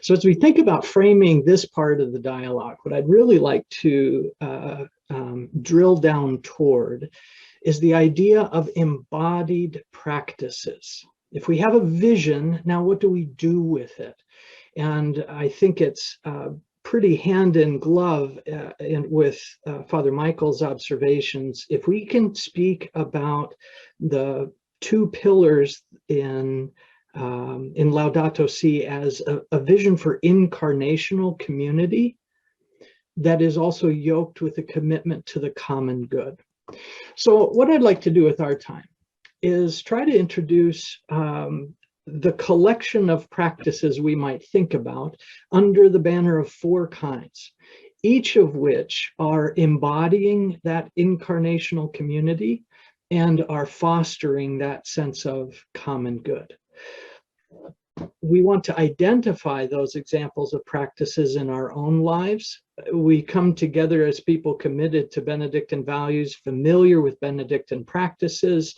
So as we think about framing this part of the dialogue, what I'd really like to drill down toward is the idea of embodied practices. If we have a vision, now what do we do with it? And I think it's pretty hand in glove with Father Michael's observations. If we can speak about the two pillars in Laudato Si as a vision for incarnational community that is also yoked with a commitment to the common good. So what I'd like to do with our time is try to introduce the collection of practices we might think about under the banner of four kinds, each of which are embodying that incarnational community and are fostering that sense of common good. We want to identify those examples of practices in our own lives. We come together as people committed to Benedictine values, familiar with Benedictine practices.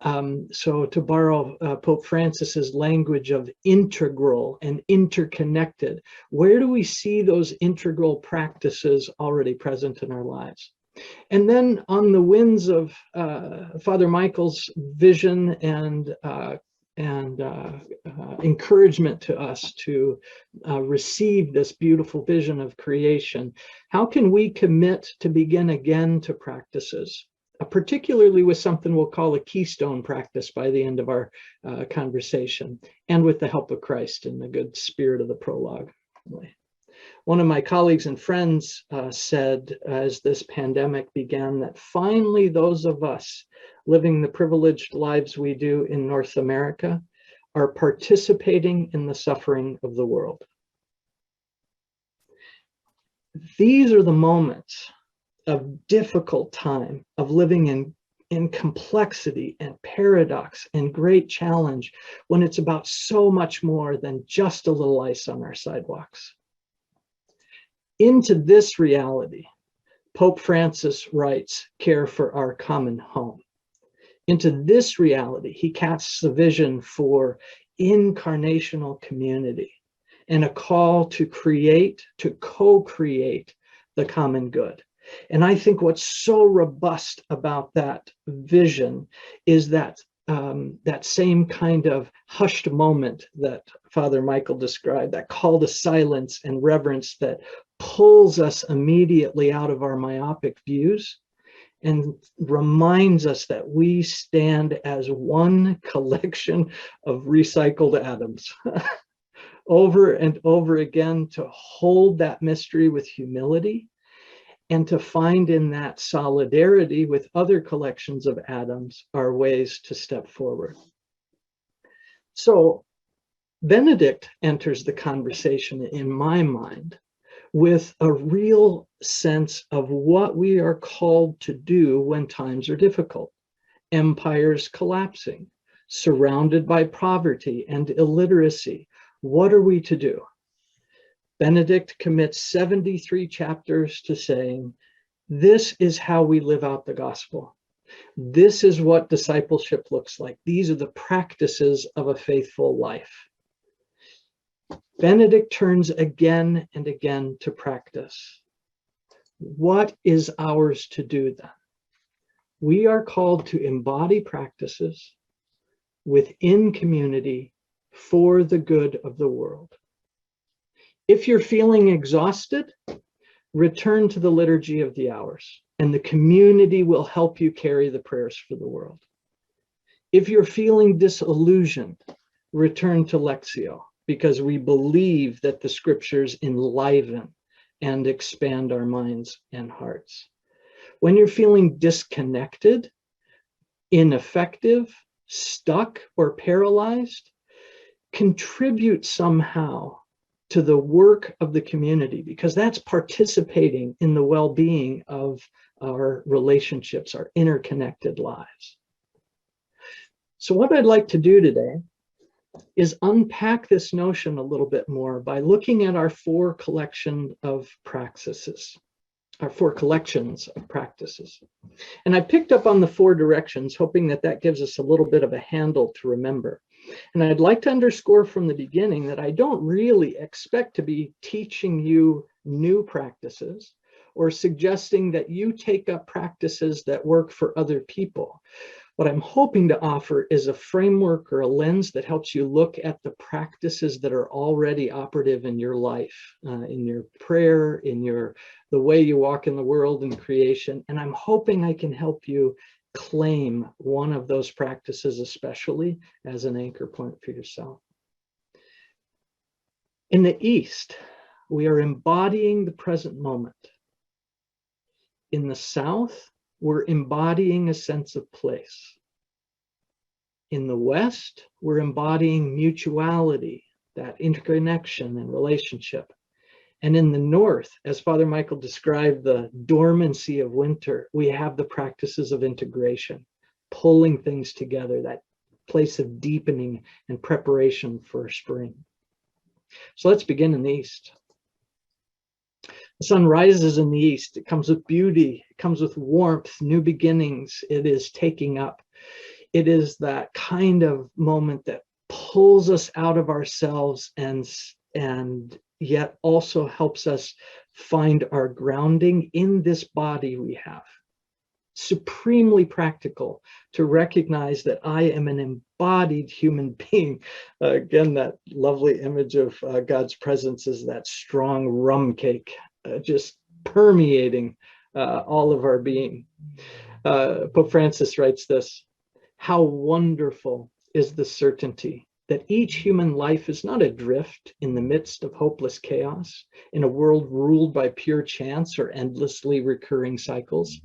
So to borrow Pope Francis's language of integral and interconnected, where do we see those integral practices already present in our lives? And then on the winds of Father Michael's vision and encouragement to us to receive this beautiful vision of creation, how can we commit to begin again to practices, particularly with something we'll call a keystone practice by the end of our conversation, and with the help of Christ in the good spirit of the prologue. One of my colleagues and friends said as this pandemic began that finally those of us living the privileged lives we do in North America are participating in the suffering of the world. These are the moments of difficult time, of living in complexity and paradox and great challenge, when it's about so much more than just a little ice on our sidewalks. Into this reality, Pope Francis writes, "Care for our common home." Into this reality, he casts a vision for incarnational community and a call to create, to co-create the common good. And I think what's so robust about that vision is that that same kind of hushed moment that Father Michael described, that call to silence and reverence that pulls us immediately out of our myopic views and reminds us that we stand as one collection of recycled atoms. Over and over again, to hold that mystery with humility and to find in that solidarity with other collections of atoms are ways to step forward. So Benedict enters the conversation in my mind with a real sense of what we are called to do when times are difficult. Empires collapsing, surrounded by poverty and illiteracy. What are we to do? Benedict commits 73 chapters to saying, this is how we live out the gospel. This is what discipleship looks like. These are the practices of a faithful life. Benedict turns again and again to practice. What is ours to do then? We are called to embody practices within community for the good of the world. If you're feeling exhausted, return to the liturgy of the hours, and the community will help you carry the prayers for the world. If you're feeling disillusioned, return to Lectio, because we believe that the scriptures enliven and expand our minds and hearts. When you're feeling disconnected, ineffective, stuck, or paralyzed, contribute somehow to the work of the community, because that's participating in the well-being of our relationships, our interconnected lives. So what I'd like to do today is unpack this notion a little bit more by looking at our four collections of practices. And I picked up on the four directions, hoping that that gives us a little bit of a handle to remember. And I'd like to underscore from the beginning that I don't really expect to be teaching you new practices or suggesting that you take up practices that work for other people. What I'm hoping to offer is a framework or a lens that helps you look at the practices that are already operative in your life, in your prayer, in the way you walk in the world and creation. And I'm hoping I can help you claim one of those practices, especially as an anchor point for yourself. In the East, we are embodying the present moment. In the South, we're embodying a sense of place. In the West, we're embodying mutuality, that interconnection and relationship. And in the North, as Father Michael described the dormancy of winter, we have the practices of integration, pulling things together, that place of deepening and preparation for spring. So let's begin in the East. The sun rises in the East. It comes with beauty. It comes with warmth, new beginnings. It is taking up. It is that kind of moment that pulls us out of ourselves and yet also helps us find our grounding in this body we have. Supremely practical to recognize that I am an embodied human being. Again, that lovely image of God's presence is that strong rum cake, just permeating all of our being. Pope Francis writes this: "How wonderful is the certainty that each human life is not adrift in the midst of hopeless chaos, in a world ruled by pure chance or endlessly recurring cycles.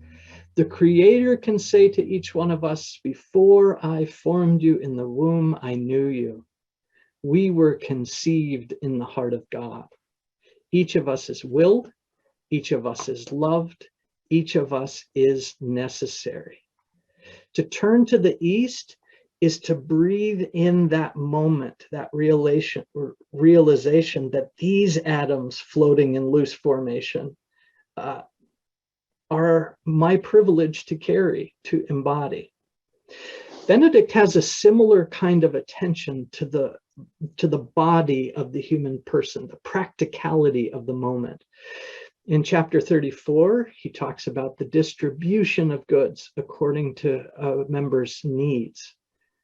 The Creator can say to each one of us, 'Before I formed you in the womb, I knew you. We were conceived in the heart of God.' Each of us is willed, each of us is loved, each of us is necessary." To turn to the East is to breathe in that moment, that realization that these atoms floating in loose formation are my privilege to carry, to embody. Benedict has a similar kind of attention to the body of the human person, the practicality of the moment. In chapter 34, he talks about the distribution of goods according to a member's needs.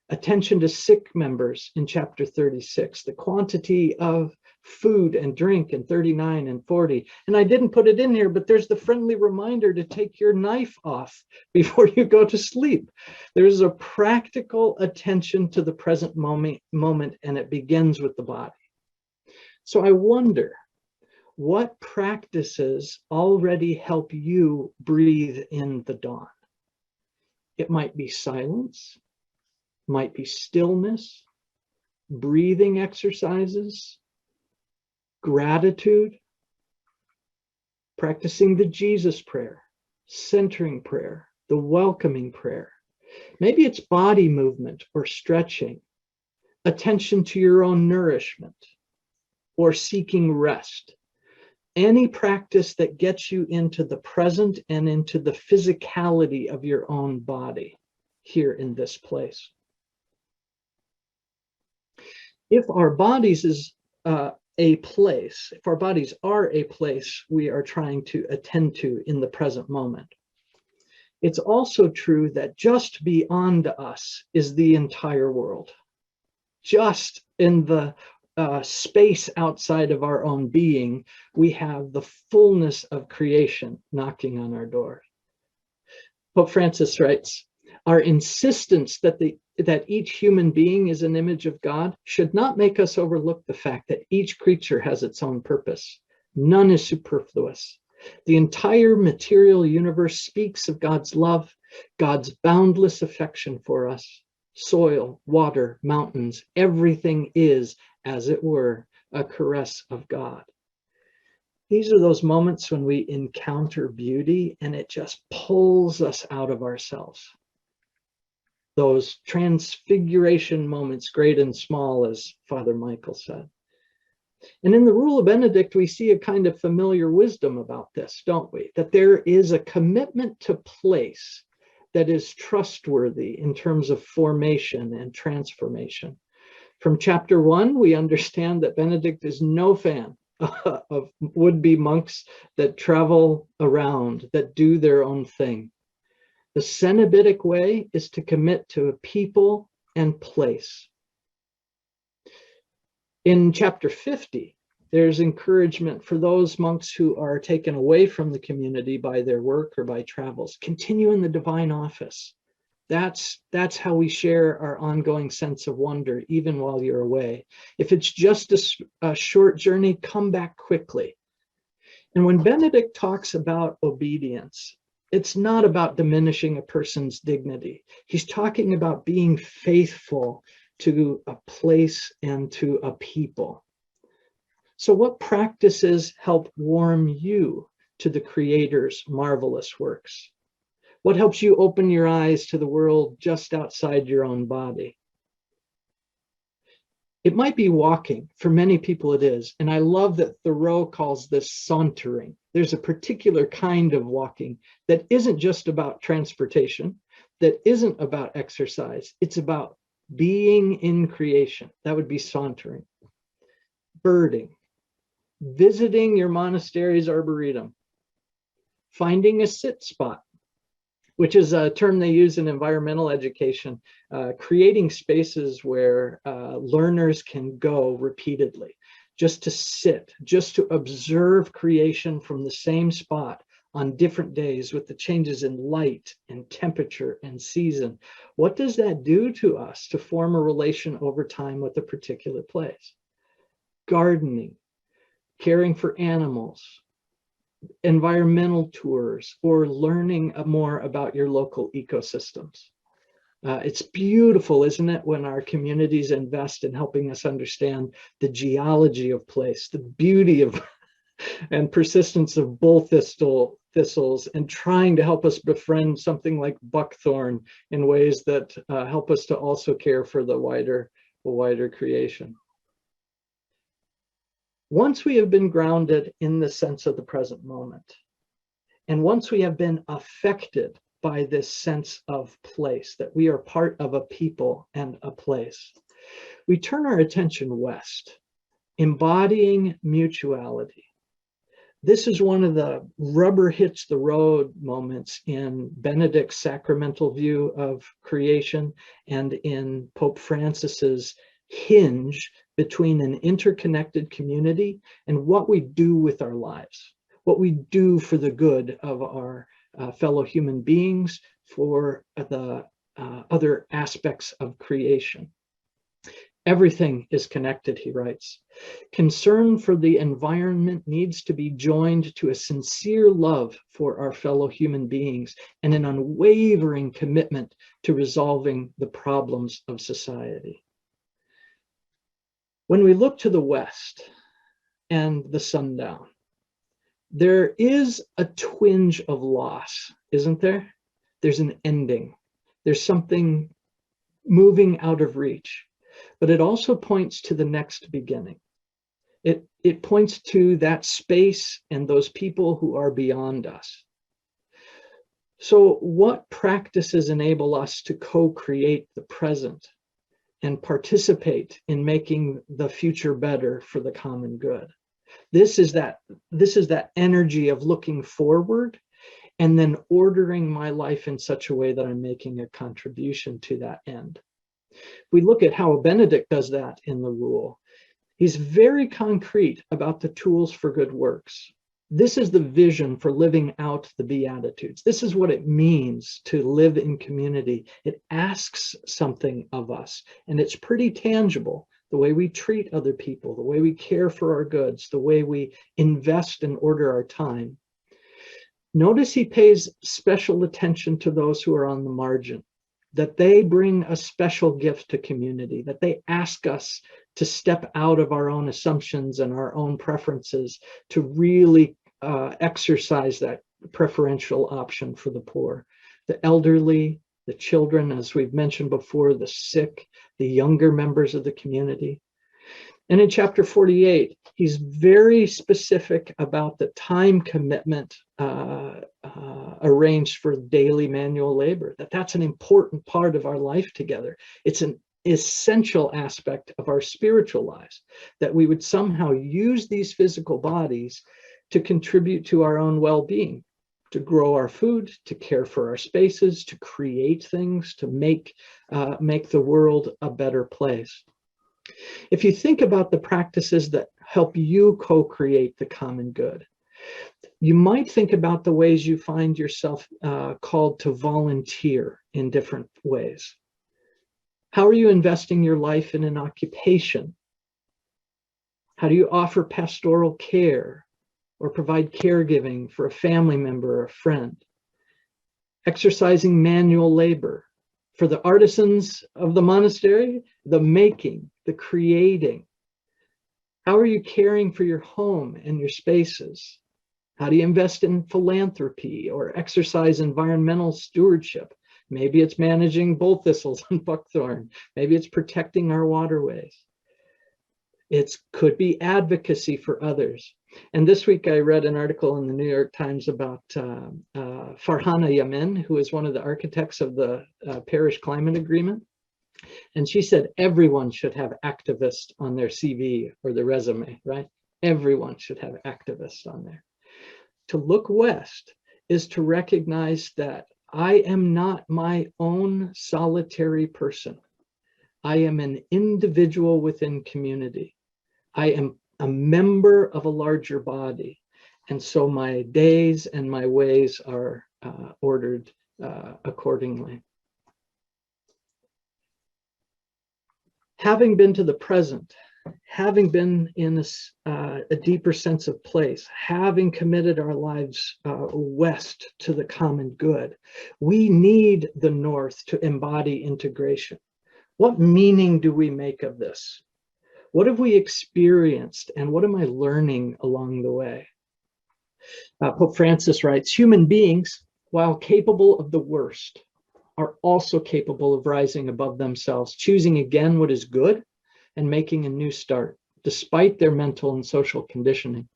Attention to sick members in chapter 36, the quantity of food and drink in 39 and 40. And I didn't put it in here, but there's the friendly reminder to take your knife off before you go to sleep. There's a practical attention to the present moment, and it begins with the body. So I wonder, what practices already help you breathe in the dawn? It might be silence, might be stillness, breathing exercises, gratitude, practicing the Jesus prayer, centering prayer, the welcoming prayer. Maybe it's body movement or stretching, attention to your own nourishment, or seeking rest. Any practice that gets you into the present and into the physicality of your own body here in this place. If our bodies are a place we are trying to attend to in the present moment, it's also true that just beyond us is the entire world. Just in the space outside of our own being, we have the fullness of creation knocking on our door. Pope Francis writes, "Our insistence that each human being is an image of God should not make us overlook the fact that each creature has its own purpose. None is superfluous. The entire material universe speaks of God's love, God's boundless affection for us. Soil, water, mountains, everything is, as it were, a caress of God." These are those moments when we encounter beauty and it just pulls us out of ourselves. Those transfiguration moments, great and small, as Father Michael said. And in the Rule of Benedict, we see a kind of familiar wisdom about this, don't we? That there is a commitment to place that is trustworthy in terms of formation and transformation. From chapter 1, we understand that Benedict is no fan of would-be monks that travel around, that do their own thing. The Cenobitic way is to commit to a people and place. In chapter 50, there's encouragement for those monks who are taken away from the community by their work or by travels. Continue in the divine office. That's how we share our ongoing sense of wonder, even while you're away. If it's just a short journey, come back quickly. And when Benedict talks about obedience, it's not about diminishing a person's dignity. He's talking about being faithful to a place and to a people. So what practices help warm you to the Creator's marvelous works? What helps you open your eyes to the world just outside your own body? It might be walking. For many people it is. And I love that Thoreau calls this sauntering. There's a particular kind of walking that isn't just about transportation, that isn't about exercise. It's about being in creation. That would be sauntering. Birding. Visiting your monastery's arboretum. Finding a sit spot, which is a term they use in environmental education, creating spaces where learners can go repeatedly, just to sit, just to observe creation from the same spot on different days with the changes in light and temperature and season. What does that do to us to form a relation over time with a particular place? Gardening, caring for animals, environmental tours, or learning more about your local ecosystems. It's beautiful, isn't it, when our communities invest in helping us understand the geology of place, the beauty of and persistence of bull thistles, and trying to help us befriend something like buckthorn in ways that help us to also care for the wider creation. Once we have been grounded in the sense of the present moment, and once we have been affected by this sense of place, that we are part of a people and a place, we turn our attention west, embodying mutuality. This is one of the rubber hits the road moments in Benedict's sacramental view of creation and in Pope Francis's hinge between an interconnected community and what we do with our lives, what we do for the good of our fellow human beings, for the other aspects of creation. Everything is connected, he writes. Concern for the environment needs to be joined to a sincere love for our fellow human beings and an unwavering commitment to resolving the problems of society. When we look to the west and the sundown, there is a twinge of loss, isn't there? There's an ending. There's something moving out of reach. But it also points to the next beginning. It points to that space and those people who are beyond us. So what practices enable us to co-create the present and participate in making the future better for the common good? This is that energy of looking forward and then ordering my life in such a way that I'm making a contribution to that end. We look at how Benedict does that in the rule. He's very concrete about the tools for good works. This is the vision for living out the Beatitudes. This is what it means to live in community. It asks something of us, and it's pretty tangible. The way we treat other people, the way we care for our goods, the way we invest and order our time. Notice he pays special attention to those who are on the margin, that they bring a special gift to community, that they ask us to step out of our own assumptions and our own preferences to really exercise that preferential option for the poor, the elderly, the children, as we've mentioned before, the sick, the younger members of the community. And in chapter 48, he's very specific about the time commitment arranged for daily manual labor, that's an important part of our life together. It's an essential aspect of our spiritual lives, that we would somehow use these physical bodies to contribute to our own well-being, to grow our food, to care for our spaces, to create things, to make the world a better place. If you think about the practices that help you co-create the common good, you might think about the ways you find yourself called to volunteer in different ways. How are you investing your life in an occupation? How do you offer pastoral care or provide caregiving for a family member or a friend? Exercising manual labor. For the artisans of the monastery, the making, the creating. How are you caring for your home and your spaces? How do you invest in philanthropy or exercise environmental stewardship? Maybe it's managing bull thistles and buckthorn. Maybe it's protecting our waterways. It could be advocacy for others. And this week I read an article in the New York Times about Farhana Yamin, who is one of the architects of the Paris Climate Agreement. And she said everyone should have activist on their CV or their resume, right? Everyone should have activist on there. To look west is to recognize that I am not my own solitary person. I am an individual within community. I am a member of a larger body. And so my days and my ways are ordered accordingly. Having been to the present, having been in a deeper sense of place, having committed our lives west to the common good, we need the north to embody integration. What meaning do we make of this? What have we experienced, and what am I learning along the way? Pope Francis writes, human beings, while capable of the worst, are also capable of rising above themselves, choosing again what is good, and making a new start, despite their mental and social conditioning.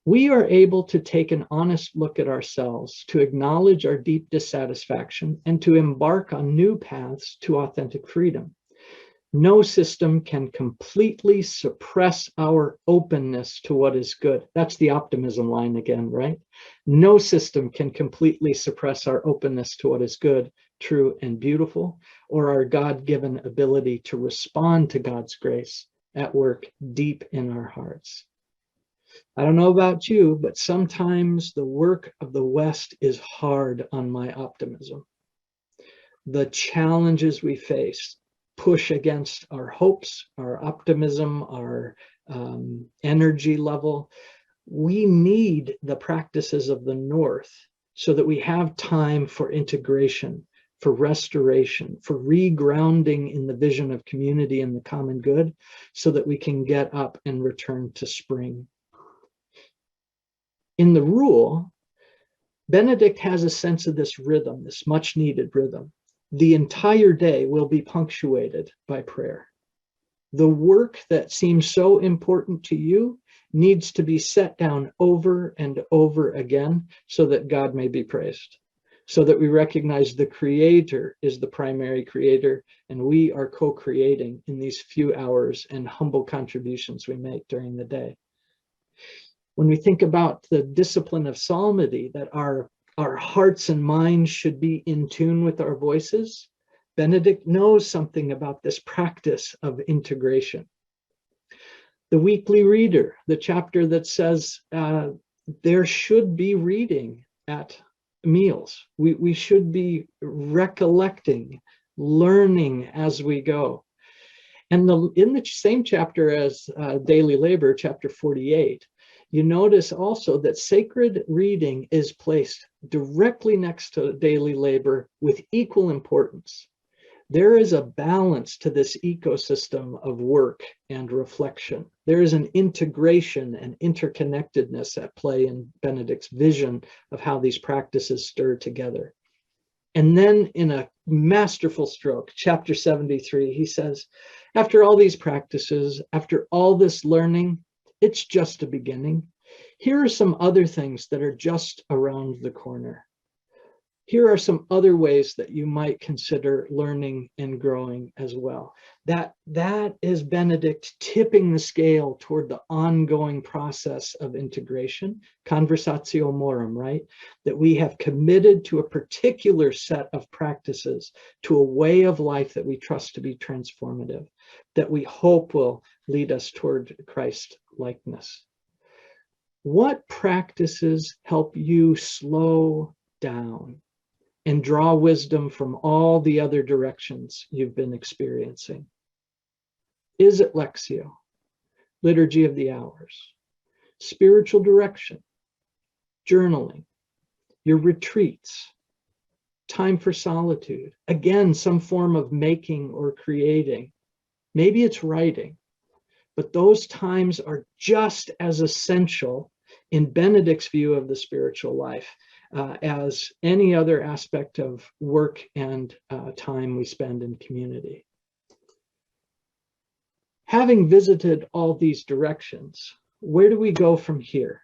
We are able to take an honest look at ourselves, to acknowledge our deep dissatisfaction, and to embark on new paths to authentic freedom. No system can completely suppress our openness to what is good. That's the optimism line again, right? No system can completely suppress our openness to what is good, true, and beautiful, or our God-given ability to respond to God's grace at work deep in our hearts. I don't know about you, but sometimes the work of the West is hard on my optimism. The challenges we face push against our hopes, our optimism, our energy level. We need the practices of the North so that we have time for integration, for restoration, for regrounding in the vision of community and the common good, so that we can get up and return to spring. In the rule, Benedict has a sense of this rhythm, this much needed rhythm. The entire day will be punctuated by prayer. The work that seems so important to you needs to be set down over and over again so that God may be praised, so that we recognize the Creator is the primary creator, and we are co-creating in these few hours and humble contributions we make during the day. When we think about the discipline of psalmody, that our hearts and minds should be in tune with our voices, Benedict knows something about this practice of integration. The weekly reader, the chapter that says there should be reading at meals. We should be recollecting, learning as we go. And in the same chapter as daily labor, chapter 48, you notice also that sacred reading is placed directly next to daily labor with equal importance. There is a balance to this ecosystem of work and reflection. There is an integration and interconnectedness at play in Benedict's vision of how these practices stir together. And then in a masterful stroke, chapter 73, he says, after all these practices, after all this learning, it's just a beginning. Here are some other things that are just around the corner. Here are some other ways that you might consider learning and growing as well. That is Benedict tipping the scale toward the ongoing process of integration, conversatio morum, right? That we have committed to a particular set of practices, to a way of life that we trust to be transformative, that we hope will lead us toward Christ likeness. What practices help you slow down and draw wisdom from all the other directions you've been experiencing? Is it Lectio, Liturgy of the Hours, spiritual direction, journaling, your retreats, time for solitude? Again, some form of making or creating. Maybe it's writing, but those times are just as essential in Benedict's view of the spiritual life as any other aspect of work and time we spend in community. Having visited all these directions, where do we go from here?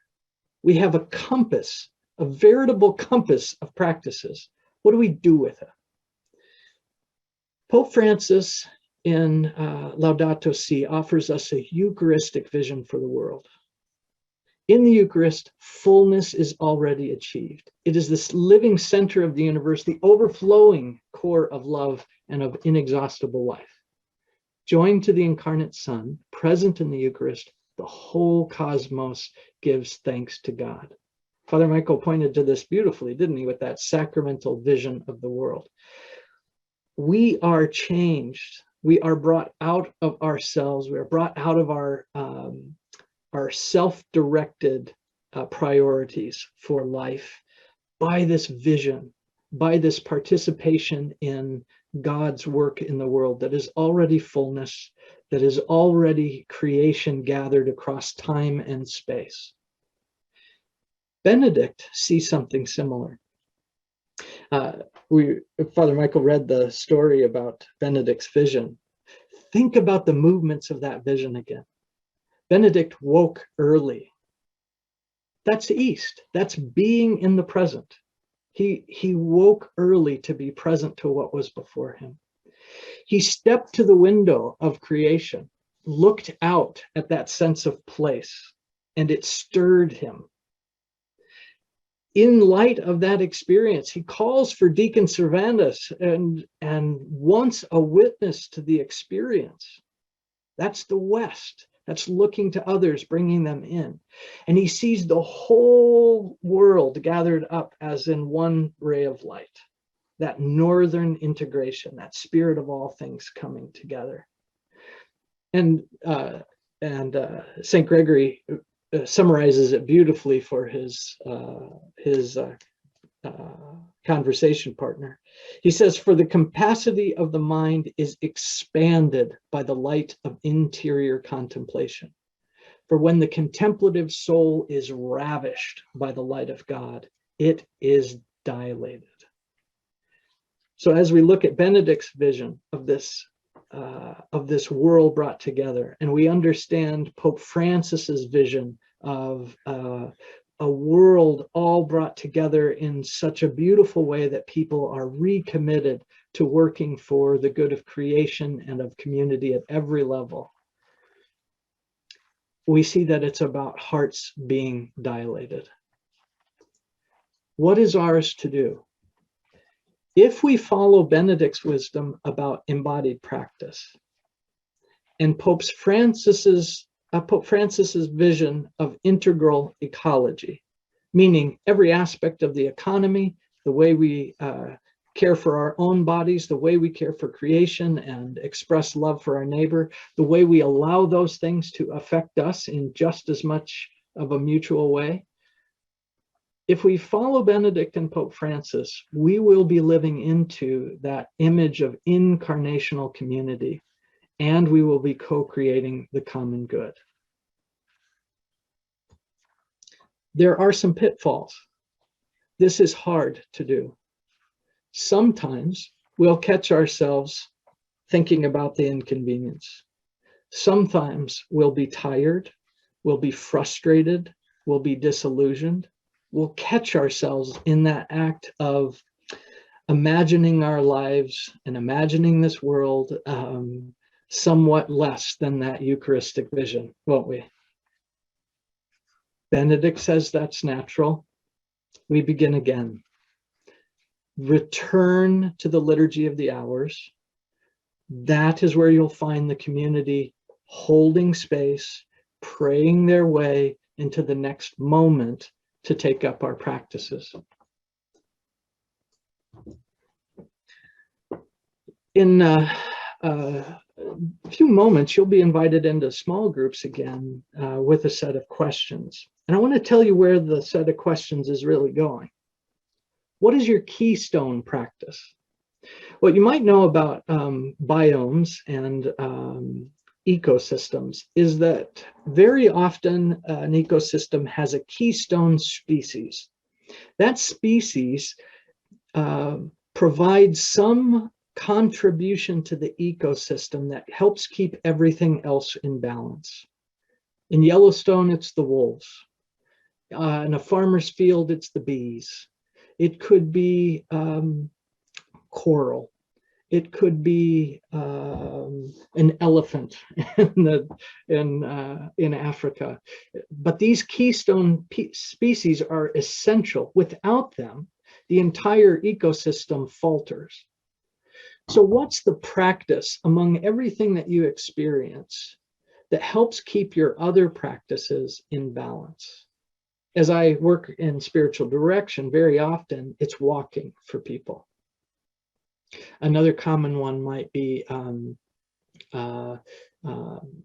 We have a compass, a veritable compass of practices. What do we do with it? Pope Francis in Laudato Si offers us a Eucharistic vision for the world. In the Eucharist, fullness is already achieved. It is this living center of the universe, the overflowing core of love and of inexhaustible life. Joined to the incarnate Son, present in the Eucharist, the whole cosmos gives thanks to God. Father Michael pointed to this beautifully, didn't he, with that sacramental vision of the world. We are changed. We are brought out of ourselves. We are brought out of our self-directed priorities for life by this vision, by this participation in God's work in the world that is already fullness, that is already creation gathered across time and space. Benedict sees something similar. Father Michael read the story about Benedict's vision. Think about the movements of that vision again. Benedict woke early. That's East. That's being in the present. He woke early to be present to what was before him. He stepped to the window of creation, looked out at that sense of place, and it stirred him. In light of that experience, he calls for Deacon Servandus and wants a witness to the experience. That's the West. That's looking to others, bringing them in. And he sees the whole world gathered up as in one ray of light. That northern integration, that spirit of all things coming together. And St. Gregory summarizes it beautifully for his conversation partner. He says, for the capacity of the mind is expanded by the light of interior contemplation. For when the contemplative soul is ravished by the light of God, it is dilated. So as we look at Benedict's vision of this world brought together, and we understand Pope Francis's vision of a world all brought together in such a beautiful way that people are recommitted to working for the good of creation and of community at every level, we see that it's about hearts being dilated. What is ours to do? If we follow Benedict's wisdom about embodied practice and Pope Francis's vision of integral ecology, meaning every aspect of the economy, the way we care for our own bodies, the way we care for creation and express love for our neighbor, the way we allow those things to affect us in just as much of a mutual way. If we follow Benedict and Pope Francis, we will be living into that image of incarnational community, and we will be co-creating the common good. There are some pitfalls. This is hard to do. Sometimes we'll catch ourselves thinking about the inconvenience. Sometimes we'll be tired, we'll be frustrated, we'll be disillusioned. We'll catch ourselves in that act of imagining our lives and imagining this world somewhat less than that Eucharistic vision, won't we? Benedict says that's natural. We begin again. Return to the liturgy of the hours. That is where you'll find the community holding space, praying their way into the next moment to take up our practices. In a few moments, you'll be invited into small groups again with a set of questions. And I want to tell you where the set of questions is really going. What is your keystone practice? What you might know about biomes and ecosystems is that very often an ecosystem has a keystone species. That species provides some contribution to the ecosystem that helps keep everything else in balance. In Yellowstone, it's the wolves. In a farmer's field, it's the bees. It could be coral. It could be an elephant in Africa. But these keystone species are essential. Without them, the entire ecosystem falters. So what's the practice among everything that you experience that helps keep your other practices in balance? As I work in spiritual direction, very often it's walking for people. Another common one might be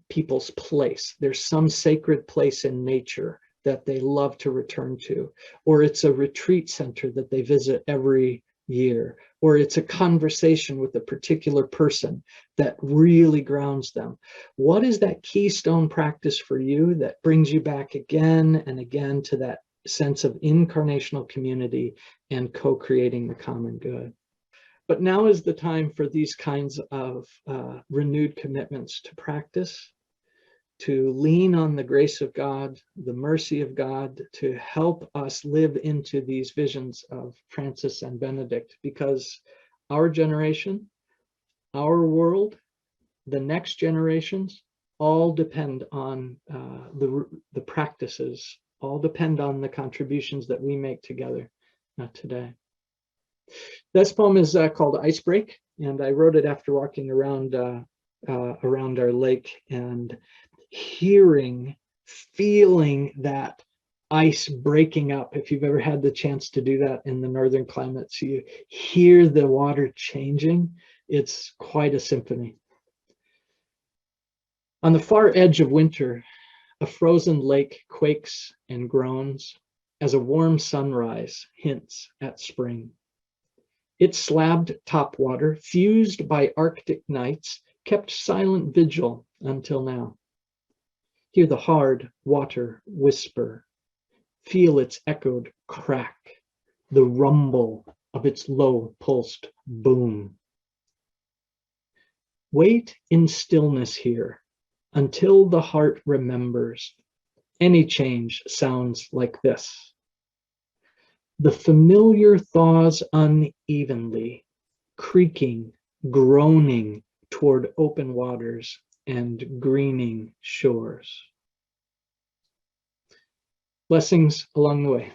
people's place. There's some sacred place in nature that they love to return to, or it's a retreat center that they visit every year, or it's a conversation with a particular person that really grounds them. What is that keystone practice for you that brings you back again and again to that sense of incarnational community and co-creating the common good? But now is the time for these kinds of renewed commitments to practice, to lean on the grace of God, the mercy of God, to help us live into these visions of Francis and Benedict, because our generation, our world, the next generations, all depend on the practices, all depend on the contributions that we make together today. This poem is called Ice Break, and I wrote it after walking around our lake and feeling that ice breaking up. If you've ever had the chance to do that in the northern climates, you hear the water changing. It's quite a symphony. On the far edge of winter, a frozen lake quakes and groans as a warm sunrise hints at spring. Its slabbed topwater, fused by Arctic nights, kept silent vigil until now. Hear the hard water whisper, feel its echoed crack, the rumble of its low-pulsed boom. Wait in stillness here until the heart remembers. Any change sounds like this. The familiar thaws unevenly, creaking, groaning toward open waters and greening shores. Blessings along the way.